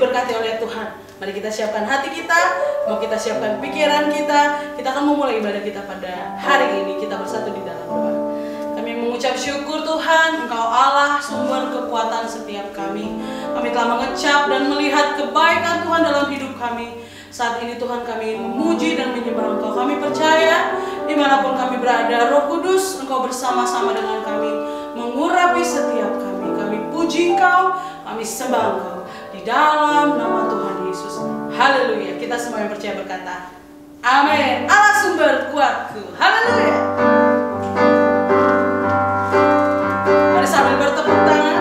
diberkati oleh Tuhan. Mari kita siapkan hati kita, mau kita siapkan pikiran kita. Kita akan memulai ibadah kita pada hari ini. Kita bersatu di dalam doa. Kami mengucap syukur Tuhan, Engkau Allah sumber kekuatan setiap kami. Kami telah mengecap dan melihat kebaikan Tuhan dalam hidup kami. Saat ini Tuhan kami memuji dan menyembah Engkau. Kami percaya dimanapun kami berada, Roh Kudus Engkau bersama-sama dengan kami, mengurapi setiap kami. Kami puji Engkau, kami sembah Engkau di dalam nama Tuhan Yesus. Haleluya. Kita semua yang percaya berkata, amin. Allah sumber kuatku. Haleluya. Mari sambil bertepuk tangan.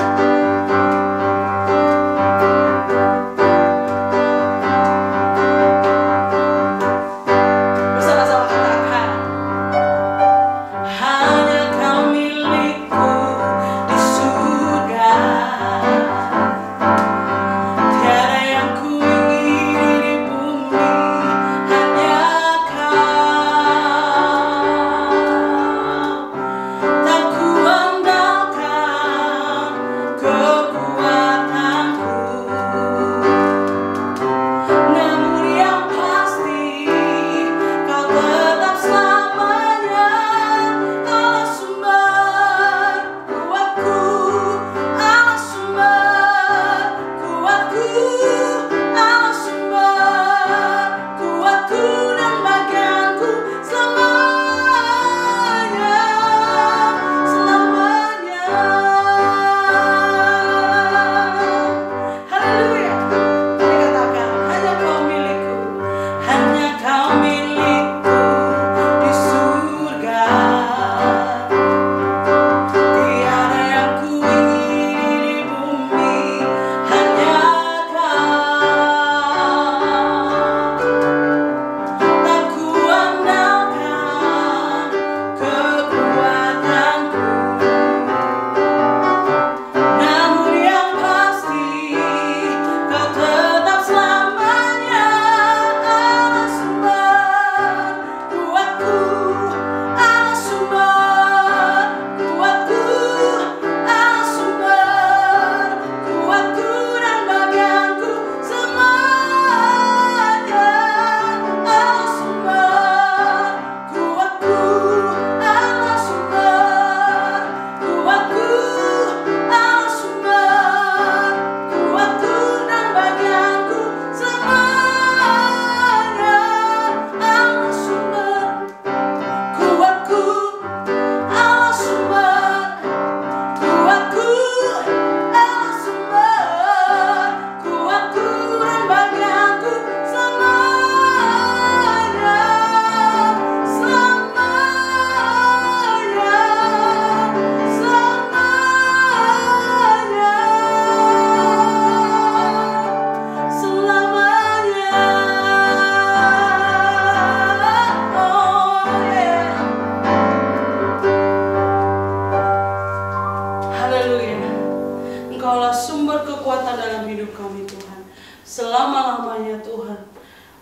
Selama-lamanya Tuhan,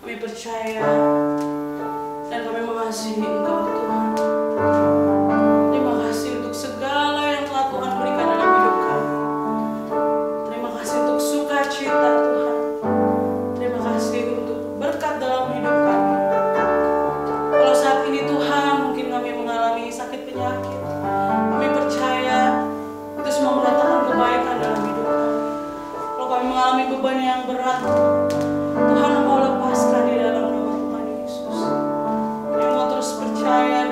kami percaya dan kami mengasihi Engkau Tuhan. Terima kasih untuk segala yang telah Tuhan berikan dalam hidup kami. Terima kasih untuk sukacita Tuhan. Terima kasih untuk berkat dalam hidup kami. Kalau saat ini Tuhan mungkin kami mengalami sakit penyakit, kami percaya itu semua mendatangkan kebaikan dalam hidup kami. Kalau kami mengalami beban yang berat, Tuhan Engkau lepaskan di dalam nama Tuhan Yesus. Kami mau terus percaya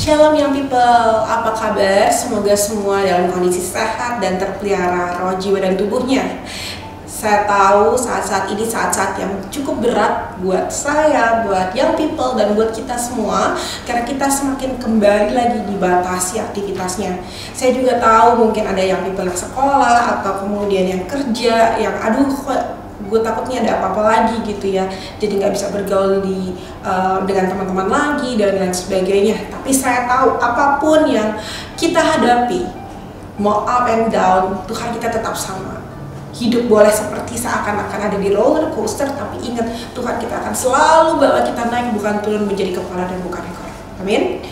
Shalom young people, apa kabar? Semoga semua dalam kondisi sehat dan terpelihara roh, jiwa, dan tubuhnya. Saya tahu saat-saat ini saat-saat yang cukup berat buat saya, buat young people, dan buat kita semua, karena kita semakin kembali lagi dibatasi aktivitasnya. Saya juga tahu mungkin ada young people yang sekolah atau kemudian yang kerja, yang aduh kok gue takutnya ada apa-apa lagi gitu ya, jadi nggak bisa bergaul dengan teman-teman lagi dan lain sebagainya. Tapi saya tahu apapun yang kita hadapi, mau up and down, Tuhan kita tetap sama. Hidup boleh seperti seakan-akan ada di roller coaster, tapi ingat Tuhan kita akan selalu bawa kita naik, bukan turun, menjadi kepala dan bukan ekor. Amin.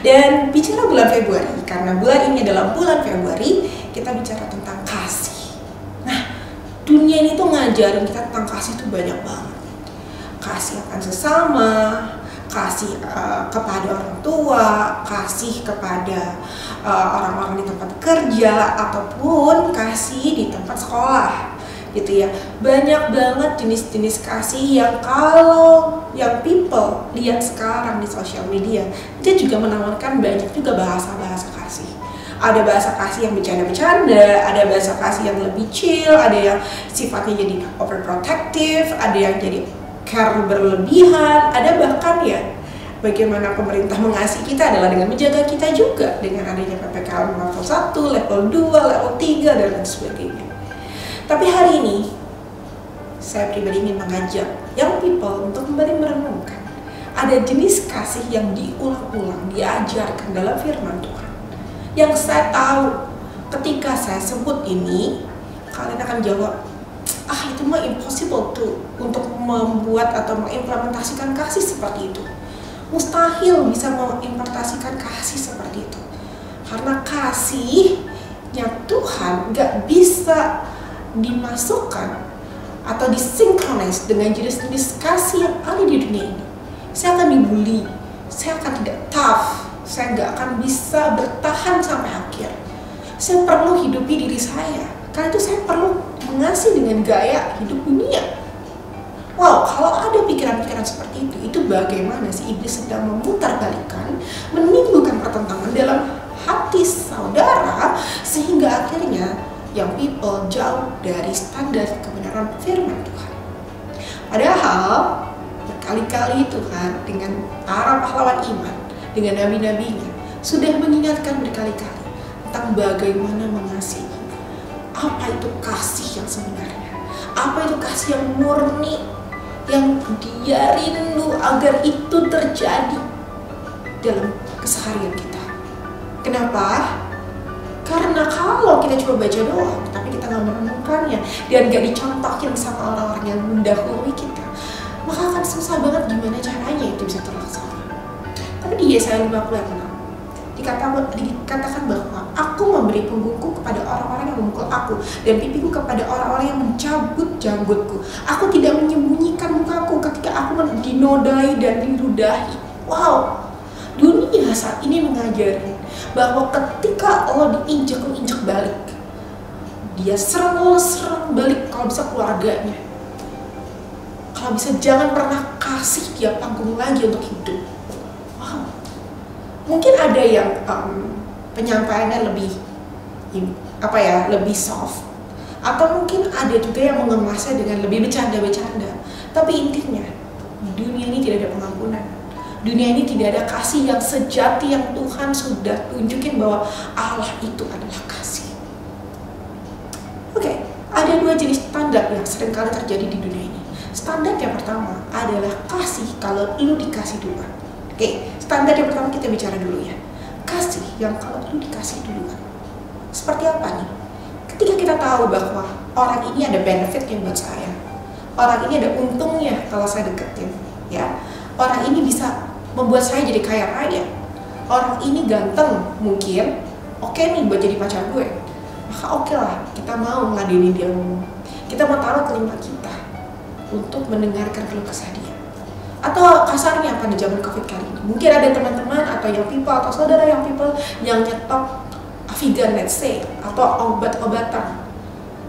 Dan bicara bulan Februari, karena bulan ini adalah bulan Februari, kita bicara tentang kasih. Dunia ini tuh ngajarin kita tentang kasih tuh banyak banget. Kasih akan sesama, kasih kepada orang tua, kasih kepada orang-orang di tempat kerja, ataupun kasih di tempat sekolah gitu ya. Banyak banget jenis-jenis kasih yang kalau yang people lihat sekarang di sosial media, dia juga menawarkan banyak juga bahasa-bahasa kasih. Ada bahasa kasih yang bercanda-bercanda, ada bahasa kasih yang lebih chill, ada yang sifatnya jadi overprotective, ada yang jadi care berlebihan, ada bahkan ya bagaimana pemerintah mengasihi kita adalah dengan menjaga kita juga dengan adanya PPKM level 1, level 2, level 3, dan lain sebagainya. Tapi hari ini saya pribadi ingin mengajak young people untuk kembali merenungkan ada jenis kasih yang diulang-ulang diajarkan dalam firman Tuhan. Yang saya tahu ketika saya sebut ini, kalian akan jawab, itu mah impossible tuh untuk membuat atau mengimplementasikan kasih seperti itu. Mustahil bisa mengimplementasikan kasih seperti itu. Karena kasihnya Tuhan gak bisa dimasukkan atau disinkronis dengan jenis-jenis kasih yang ada di dunia ini. Saya akan dibully, saya akan tidak tough, saya nggak akan bisa bertahan sampai akhir. Saya perlu hidupi diri saya, karena itu saya perlu mengasihi dengan gaya hidup dunia. Wow, kalau ada pikiran-pikiran seperti itu bagaimana sih iblis sedang memutarbalikkan, menimbulkan pertentangan dalam hati saudara, sehingga akhirnya young people jauh dari standar kebenaran firman Tuhan. Padahal berkali-kali Tuhan dengan para pahlawan iman, dengan nabi-nabinya sudah mengingatkan berkali-kali tentang bagaimana mengasihi. Apa itu kasih yang sebenarnya? Apa itu kasih yang murni, yang dia rindu agar itu terjadi dalam keseharian kita? Kenapa? Karena kalau kita cuma baca doang, tapi kita nggak menemukannya dan nggak dicontohin sama orang-orang yang mendahului kita, maka akan susah banget gimana caranya itu bisa terlaksana. Tapi di Yesaya 56 dikatakan bahwa aku memberi punggungku kepada orang-orang yang memukul aku dan pipiku kepada orang-orang yang mencabut janggutku. Aku tidak menyembunyikan mukaku ketika aku dinodai dan diludahi. Wow, dunia saat ini mengajarin bahwa ketika lo diinjak balik, dia serang balik, kalau bisa keluarganya. Kalau bisa jangan pernah kasih dia panggung lagi untuk hidup. Wow. Mungkin ada yang penyampaiannya lebih lebih soft, atau mungkin ada juga yang mengemasnya dengan lebih bercanda-bercanda. Tapi intinya, dunia ini tidak ada pengampunan. Dunia ini tidak ada kasih yang sejati yang Tuhan sudah tunjukin bahwa Allah itu adalah kasih. Oke, ada dua jenis standar yang seringkali terjadi di dunia ini. Standar yang pertama adalah kasih kalau lu dikasih duluan. Oke, standar yang pertama kita bicara dulu ya. Kasih yang kalau lu dikasih duluan. Seperti apa nih? Ketika kita tahu bahwa orang ini ada benefitnya buat saya, orang ini ada untungnya kalau saya deketin, ya. Orang ini bisa membuat saya jadi kaya raya. Orang ini ganteng, mungkin oke nih buat jadi pacar gue. Maka oke lah, kita mau ngeladenin dia ngomong. Kita mau taruh telinga kita untuk mendengarkan keluh kesah dia. Atau kasarnya pada zaman COVID kali ini, mungkin ada teman-teman atau yang people atau saudara yang people yang nyetok vegan, let's say, atau obat-obatan.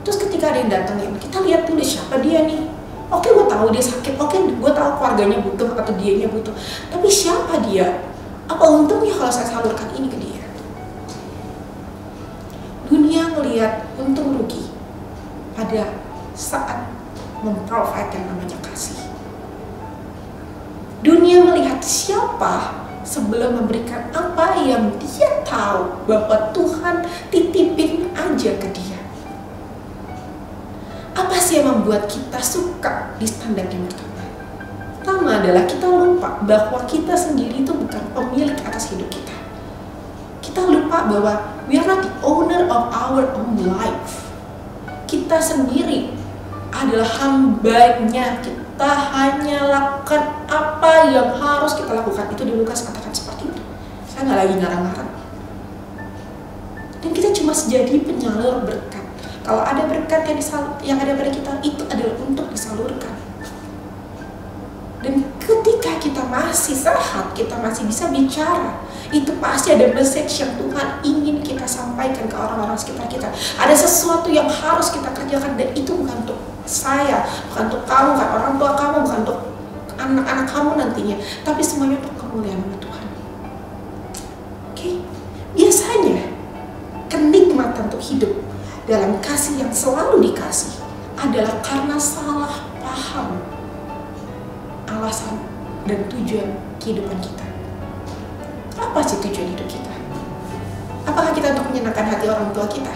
Terus ketika ada yang datengin, kita lihat dulu siapa dia nih. Oke, gue tahu dia sakit, oke, gue tahu keluarganya butuh atau dianya butuh. Tapi siapa dia? Apa untungnya kalau saya salurkan ini ke dia? Dunia ngelihat untung rugi pada saat memprovide yang namanya kasih. Dunia melihat siapa sebelum memberikan apa yang dia tahu bahwa Tuhan titipin aja ke dia. Apa sih yang membuat kita suka di standar yang pertama? Pertama adalah kita lupa bahwa kita sendiri itu bukan pemilik atas hidup kita. Kita lupa bahwa we are not the owner of our own life. Kita sendiri adalah hambanya. Kita hanya lakukan apa yang harus kita lakukan. Itu di Lukas katakan seperti itu. Saya nggak lagi ngarang-ngarang. Dan kita cuma jadi penyalur berkat. Kalau ada berkat yang ada pada kita, itu adalah untuk disalurkan. Dan ketika kita masih sehat, kita masih bisa bicara, itu pasti ada message yang Tuhan ingin kita sampaikan ke orang-orang sekitar kita. Ada sesuatu yang harus kita kerjakan, dan itu bukan untuk saya, bukan untuk kamu, bukan orang tua kamu, bukan untuk anak-anak kamu nantinya, tapi semuanya untuk kemuliaan Tuhan. Oke? Biasanya kenikmatan untuk hidup dalam kasih yang selalu dikasih adalah karena salah paham alasan dan tujuan kehidupan kita. Apa sih tujuan hidup kita? Apakah kita untuk menyenangkan hati orang tua kita?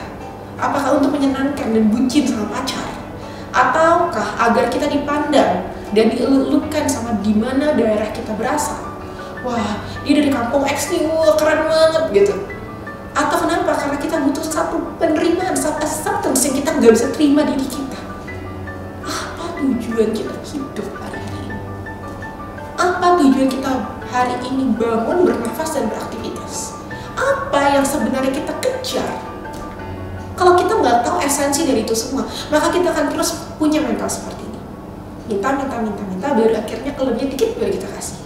Apakah untuk menyenangkan dan bucin sama pacar? Ataukah agar kita dipandang dan dielulukan sama di mana daerah kita berasal? Wah, dia dari kampung X nih, wah keren banget gitu. Atau kenapa? Karena kita butuh satu penerimaan, satu acceptance yang kita nggak bisa terima diri kita. Apa tujuan kita hidup hari ini? Apa tujuan kita hari ini bangun, bernafas, dan beraktivitas? Apa yang sebenarnya kita kejar? Kalau kita nggak tahu esensi dari itu semua, maka kita akan terus punya mental seperti ini. Minta, baru akhirnya kelebihan dikit baru kita kasih.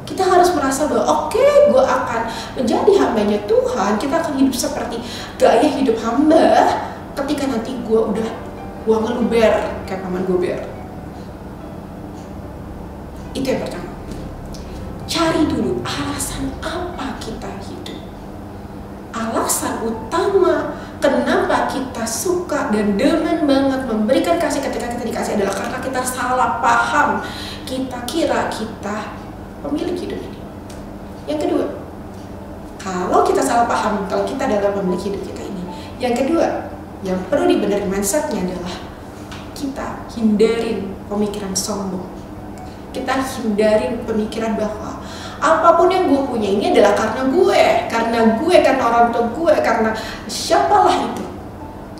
Kita harus merasa bahwa oke, gue akan menjadi hambanya Tuhan. Kita akan hidup seperti gaya hidup hamba ketika nanti gue udah ngeluber kayak paman gober. Itu yang pertama. Cari dulu alasan apa kita hidup. Alasan utama kenapa kita suka dan demen banget memberikan kasih ketika kita dikasih adalah karena kita salah paham. Kita kira kita pemilik hidup ini. Yang kedua, kalau kita salah paham kalau kita adalah pemilik hidup kita ini, yang kedua yang perlu dibenerin mindsetnya adalah kita hindarin pemikiran sombong. Kita hindarin pemikiran bahwa apapun yang gue punya ini adalah karena orang tua gue, karena siapalah itu,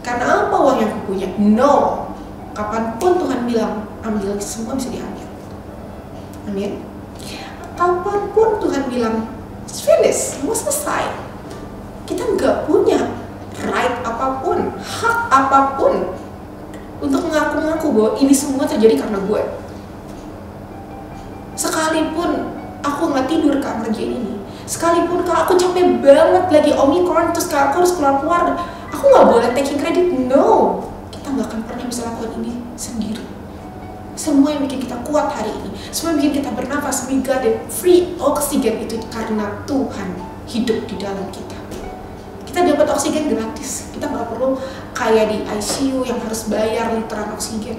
karena apa uang yang gue punya. No, kapanpun Tuhan bilang ambil, semua bisa diambil. Amin. Kapanpun Tuhan bilang finish, mau selesai, kita nggak punya right apapun, hak apapun untuk mengaku-ngaku bahwa ini semua terjadi karena gue. Sekalipun aku nggak tidur kak ngerjain ini, sekalipun kak aku capek banget lagi Omicron, terus kak aku harus keluar, aku nggak boleh taking credit. No, kita nggak akan pernah bisa lakukan ini sendiri. Semua yang bikin kita kuat hari ini, semua yang bikin kita bernafas, we got the free oxygen, itu karena Tuhan hidup di dalam kita. Kita dapat oksigen gratis, kita nggak perlu kayak di ICU yang harus bayar literan oksigen.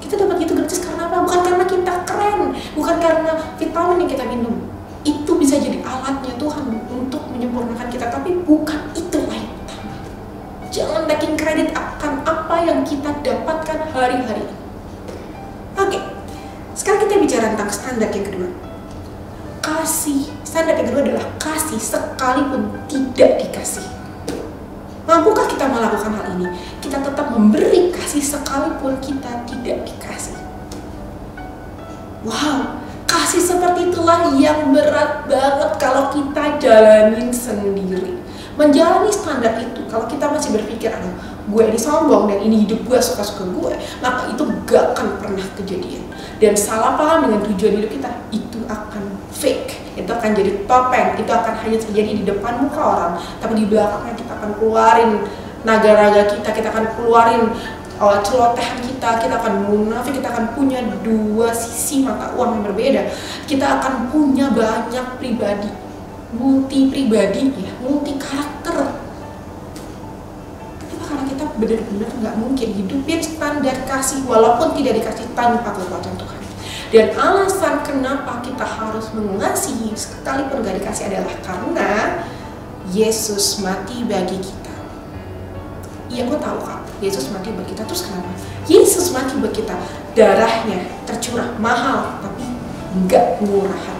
Kita dapat itu gratis karena apa? Bukan karena kita keren, bukan karena vitamin yang kita minum. Itu bisa jadi alatnya Tuhan untuk menyempurnakan kita, tapi bukan itulah yang utama. Jangan taking credit akan apa yang kita dapatkan hari-hari ini. Oke, sekarang kita bicara tentang standar yang kedua. Kasih, standar yang kedua adalah kasih sekalipun tidak dikasih. Mampukah kita melakukan hal ini? Kita tetap memberi kasih sekalipun kita tidak dikasih. Wow, kasih seperti itulah yang berat banget kalau kita jalanin sendiri. Menjalani standar itu, kalau kita masih berpikir, gue ini sombong dan ini hidup gue suka-suka gue, maka itu gak akan pernah kejadian. Dan salah paham dengan tujuan hidup kita, itu akan fake, itu akan jadi topeng, itu akan hanya terjadi di depan muka orang, tapi di belakangnya kita akan keluarin naga-naga kita akan keluarin celotehan kita akan munafik, kita akan punya dua sisi mata uang yang berbeda, kita akan punya banyak pribadi. multi pribadi ya, multi karakter. Tapi karena kita benar-benar nggak mungkin hidupin standar kasih walaupun tidak dikasih tanpa kekuatan Tuhan. Dan alasan kenapa kita harus mengasihi sekalipun gak dikasih adalah karena Yesus mati bagi kita. Iya, gue tahu Kak, Yesus mati bagi kita. Terus kenapa? Yesus mati bagi kita, darahnya tercurah mahal tapi gak murahan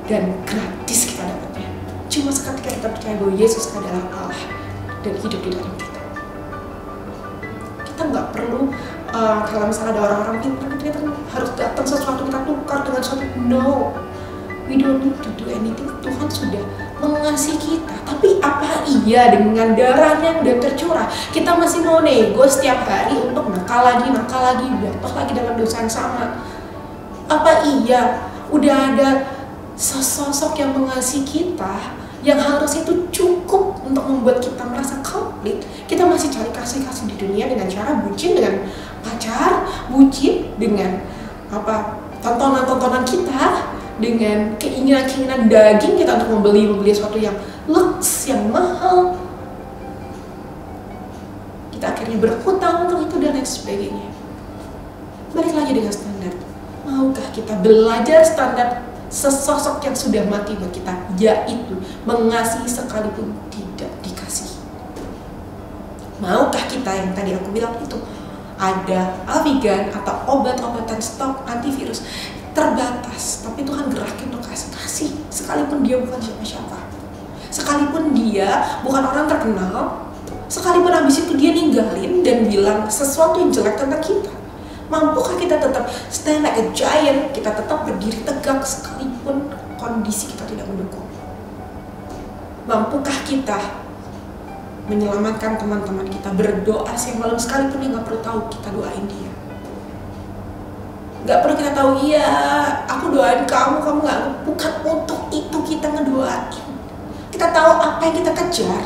dan gratis kita dapatnya. Cuma seketika kita percaya bahwa Yesus adalah Allah dan hidup di dalam kita. Kita nggak perlu kalau misalnya ada orang-orang pintar kita harus datang sesuatu kita tukar dengan sesuatu. No, we don't need to do anything. Tuhan sudah mengasihi kita. Tapi apa iya dengan darahnya yang udah tercurah kita masih mau nego setiap hari untuk nakal lagi, jatuh lagi dalam dosa yang sama? Apa iya udah ada sosok yang mengasihi kita yang harus itu cukup untuk membuat kita merasa komplit? Kita masih cari kasih-kasih di dunia dengan cara bucin dengan pacar, bucin dengan tontonan-tontonan kita, dengan keinginan-keinginan daging kita untuk membeli sesuatu yang lux, yang mahal. Kita akhirnya berhutang untuk itu dan lain sebagainya. Balik lagi dengan standar. Maukah kita belajar standar sesosok yang sudah mati bagi kita, yaitu mengasihi sekalipun tidak dikasihi? Maukah kita yang tadi aku bilang itu, ada Avigan atau obat-obatan stok antivirus terbatas, tapi Tuhan gerakin untuk kasih sekalipun dia bukan siapa-siapa, sekalipun dia bukan orang terkenal, sekalipun habis itu dia ninggalin dan bilang sesuatu yang jelek tentang kita. Mampukah kita tetap stand like a giant, kita tetap berdiri tegak sekalipun kondisi kita tidak mendukung? Mampukah kita menyelamatkan teman-teman kita, berdoa siang malam sekalipun dia nggak perlu tahu kita doain dia? Nggak perlu kita tahu, iya aku doain kamu nggak, bukan untuk itu kita ngedoain. Kita tahu apa yang kita kejar,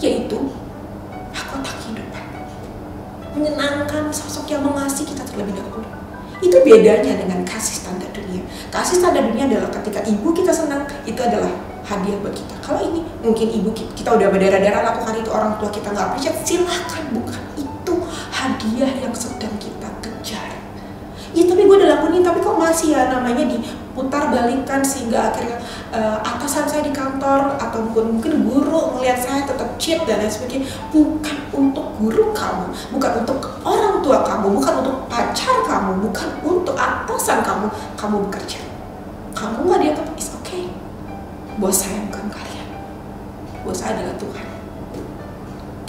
yaitu mahkota kehidupan, menyenangkan sosok yang mengasihi kita terlebih dahulu. Itu bedanya dengan kasih standar dunia. Kasih standar dunia adalah ketika ibu kita senang, itu adalah hadiah buat kita. Kalau ini mungkin ibu kita udah berdarah-darah lakukan itu, orang tua kita nggak appreciate, silahkan, bukan itu hadiah yang sedang kita kejar. Ya tapi gue udah lakuin, tapi kok masih ya namanya diputar balikan sehingga akhirnya atasan saya di kantor atau mungkin guru melihat saya tetap cheat dan lain sebagainya. Bukan untuk guru kamu, bukan untuk orang tua kamu, bukan untuk pacar kamu, bukan untuk atasan kamu bekerja. Kamu nggak dianggap is okay. Bos saya bukan kalian, bos saya adalah Tuhan.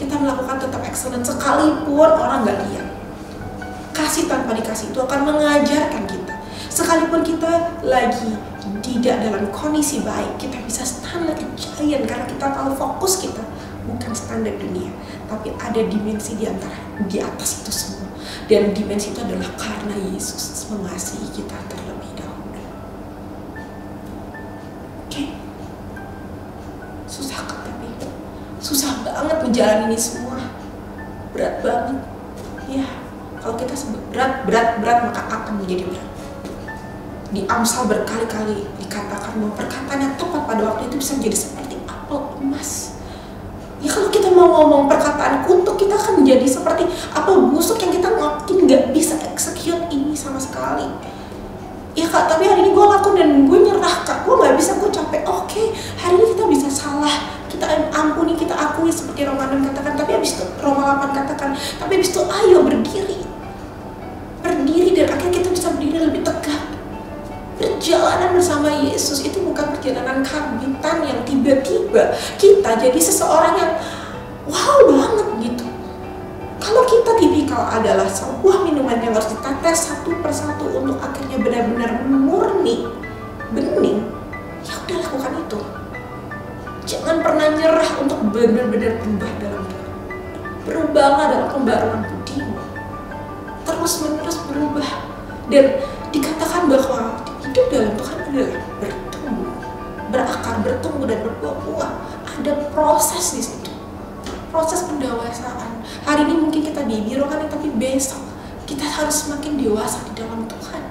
Kita melakukan tetap excellent sekalipun orang gak lihat. Kasih tanpa dikasih itu akan mengajarkan kita. Sekalipun kita lagi tidak dalam kondisi baik, kita bisa stand like a giant karena kita tahu fokus kita bukan standar dunia, tapi ada dimensi di atas itu semua. Dan dimensi itu adalah karena Yesus mengasihi kita terlebih dahulu. Oke? Susah kan, tapi susah banget menjalani ini semua, berat banget ya. Kalau kita sebut berat maka akan menjadi berat. Di Amsal berkali-kali dikatakan bahwa perkataan yang tepat pada waktu itu bisa menjadi seperti apel emas. Ya kalau kita mau ngomong perkataan kutuk, kita akan menjadi seperti apel busuk yang kita makin nggak bisa execute ini sama sekali. Ya Kak, tapi hari ini gue lakuin dan gue nyerah Kak, gue gak bisa, gue capek. Oke, hari ini kita bisa salah, kita ampuni, kita akui seperti Roma 6 katakan, tapi habis itu Roma 8 katakan, tapi habis itu ayo berdiri dan akhirnya kita bisa berdiri lebih tegak. Perjalanan bersama Yesus itu bukan perjalanan karbitan yang tiba-tiba kita jadi seseorang yang wow banget gitu. Kalau kita tipikal adalah sebuah minuman yang harus ditetes satu persatu untuk akhirnya benar-benar murni, bening, ya udah lakukan itu. Jangan pernah nyerah untuk benar-benar berubah dalam Tuhan. Berubahlah dalam pembaruan budimu. Terus-menerus berubah. Dan dikatakan bahwa hidup dalam Tuhan adalah bertumbuh, berakar, bertumbuh dan berbuah-buah. Ada proses di situ. Proses pendewasaan. Hari ini mungkin kita baby rohani, tapi besok kita harus semakin dewasa di dalam Tuhan.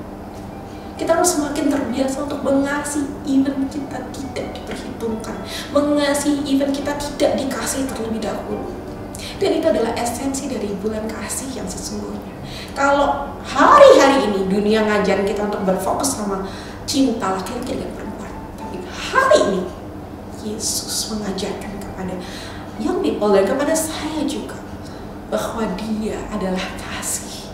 Kita harus semakin terbiasa untuk mengasihi even kita tidak diperhitungkan, mengasihi even kita tidak dikasih terlebih dahulu. Dan itu adalah esensi dari bulan kasih yang sesungguhnya. Kalau hari-hari ini dunia ngajarin kita untuk berfokus sama cinta laki-laki dan perempuan, tapi hari ini Yesus mengajarkan kepada young people dan kepada saya juga bahwa Dia adalah kasih,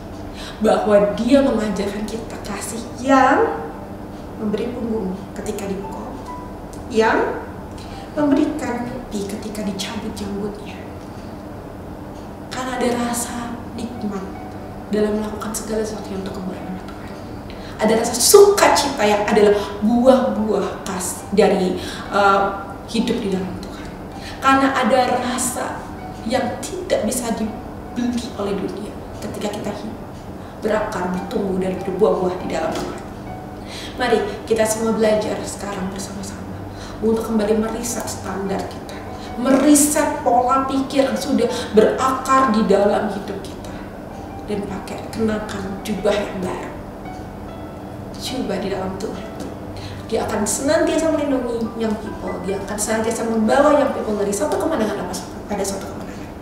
bahwa Dia mengajarkan kita kasih yang memberi punggung ketika dipukul, yang memberikan pipi ketika dicabut janggutnya. Karena ada rasa nikmat dalam melakukan segala sesuatu untuk kemuliaan nama Tuhan. Ada rasa sukacita yang adalah buah-buah dari hidup di dalam Tuhan. Karena ada rasa yang tidak bisa dibeli oleh dunia ketika kita berakar, bertumbuh dan berbuah-buah di dalam Tuhan. Mari kita semua belajar sekarang bersama-sama untuk kembali meriset standar kita, meriset pola pikir yang sudah berakar di dalam hidup kita, dan kenakan jubah yang baru, jubah di dalam Tuhan. Dia akan senantiasa melindungi young people, dia akan senantiasa membawa young people dari satu kemenangan pada satu kemenangan.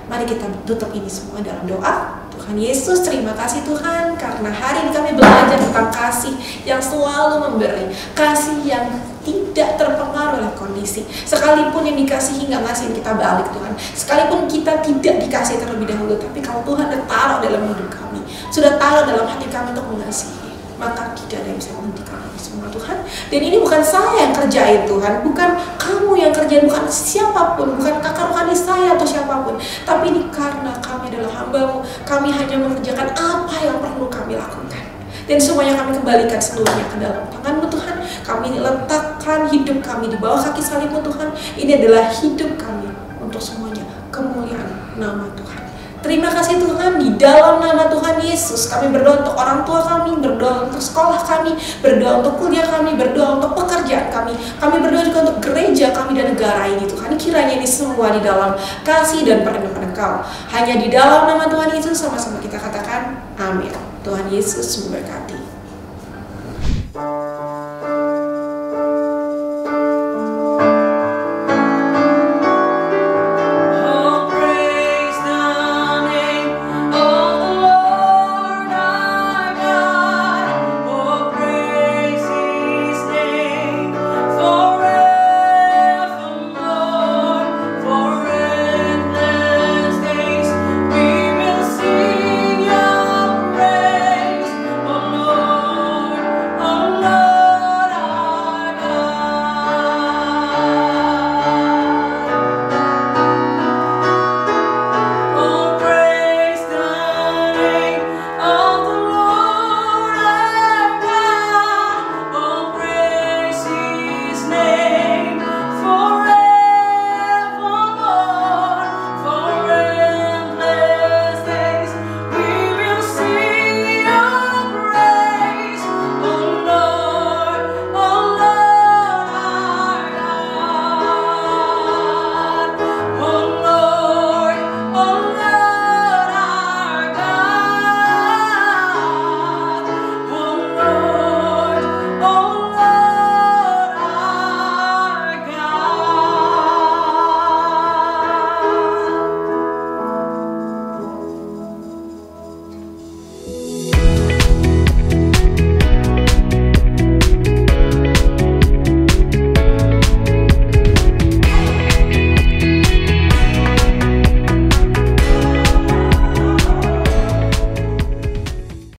Mari kita tutup ini semua dalam doa. Tuhan Yesus, terima kasih Tuhan, karena hari ini kami belajar tentang kasih yang selalu memberi, kasih yang tidak terpengaruh oleh kondisi. Sekalipun yang dikasih hingga ngasihin kita balik Tuhan, sekalipun kita tidak dikasih terlebih dahulu, tapi kalau Tuhan sudah taruh dalam hidup kami, sudah taruh dalam hati kami untuk mengasihi, maka tidak ada yang bisa menghentikan kami semua Tuhan. Dan ini bukan saya yang kerjain Tuhan, bukan kamu yang kerjain, bukan siapapun, bukan kakak rohani saya atau siapapun, tapi ini karena kami adalah hamba-Mu. Kami hanya mengerjakan apa yang perlu kami lakukan, dan semuanya kami kembalikan seluruhnya ke dalam tangan-Mu Tuhan. Kami letakkan hidup kami di bawah kaki salib-Mu Tuhan. Ini adalah hidup kami untuk semuanya kemuliaan nama Tuhan. Terima kasih Tuhan, di dalam nama Tuhan Yesus kami berdoa untuk orang tua kami, berdoa untuk sekolah kami, berdoa untuk kuliah kami, berdoa untuk pekerjaan kami. Kami berdoa juga untuk gereja kami dan negara ini Tuhan. Kiranya ini semua di dalam kasih dan perlindungan Engkau. Hanya di dalam nama Tuhan Yesus sama-sama kita katakan amin. Tuhan Yesus memberkati.